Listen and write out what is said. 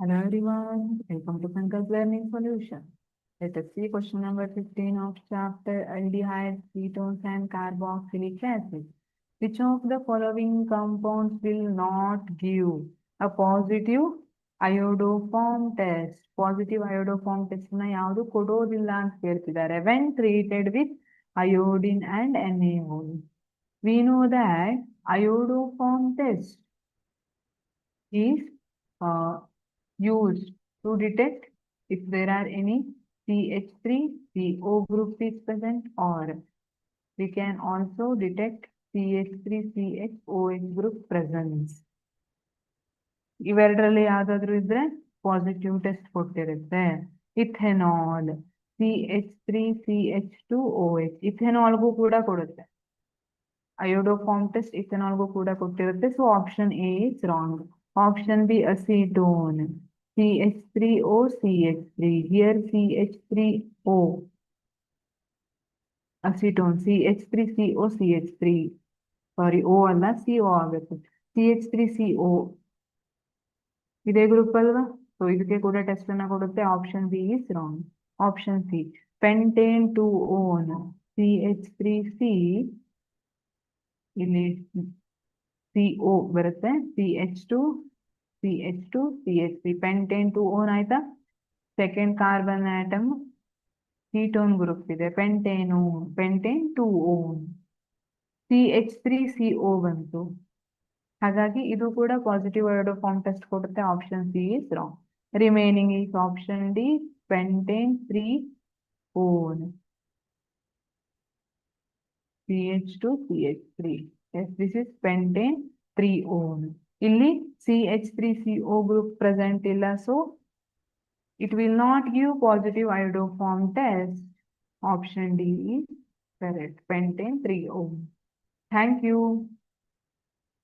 Hello everyone, welcome to Pankaj Learning Solution. Let us see question number 15 of chapter Aldehydes, Ketones and Carboxylic acid. Which of the following compounds will not give a positive iodoform test? Positive iodoform test na ಯಾವುದು ಕೊಡೋದಿಲ್ಲ ಅಂತ ಕೇಳ್ತಿದ್ದಾರೆ. When treated with iodine and NaOH. We know that iodoform test is used to detect if there are any CH3CO group is present, or we can also detect CH3CHOH group presence. ಇವೆರಡರಲ್ಲಿ ಯಾವ್ದಾದ್ರು ಇದ್ರೆ positive test ಕೊಟ್ಟಿರುತ್ತೆ. Ethanol CH3CH2OH ಇಥೆನಾಲ್ಗೂ ಕೂಡ ಕೊಡುತ್ತೆ. Iodoform test ಇಥೆನಾಲ್ಗೂ ಕೂಡ ಕೊಟ್ಟಿರುತ್ತೆ. So option A is wrong. Option B acetone CH3O CH3. Here CH3O. Acetone CH3CO CH3. Sorry O ಅಲ್ಲ CO ಆಗುತ್ತೆ. CH3CO ಇದೇ ಗ್ರೂಪ್ ಅಲ್ವಾ? ಸೊ ಇದಕ್ಕೆ ಕೂಡ ಟೆಸ್ಟ್ ಅನ್ನ ಕೊಡುತ್ತೆ. Option B is wrong. Option C pentane 2-ಓನ್ CH3C. ಇಲ್ಲಿ CO ಬರುತ್ತೆ. CH2 CH3 ಪೆಂಟೇನ್ 2-ಓನ್ ಆಯ್ತಾ. Second carbon atom ketone group ಇದೆ. ಪೆಂಟೇನ್ 2-ಓನ್. CH3CO ಬಂತು. ಹಾಗಾಗಿ ಇದು ಕೂಡ ಪಾಸಿಟಿವ್ ಅಯೋಡೋಫಾರ್ಮ್ ಟೆಸ್ಟ್ ಕೊಡುತ್ತೆ. Option C is wrong. Remaining is option D pentane 3-ಓನ್ CH2 CH3. Yes, this is pentane 3-ಓನ್. ಇಲ್ಲಿ CH3CO group present ಇಲ್ಲ, so it will not give positive iodoform test. Option D is correct. Pentane 3-ಓನ್. Thank you.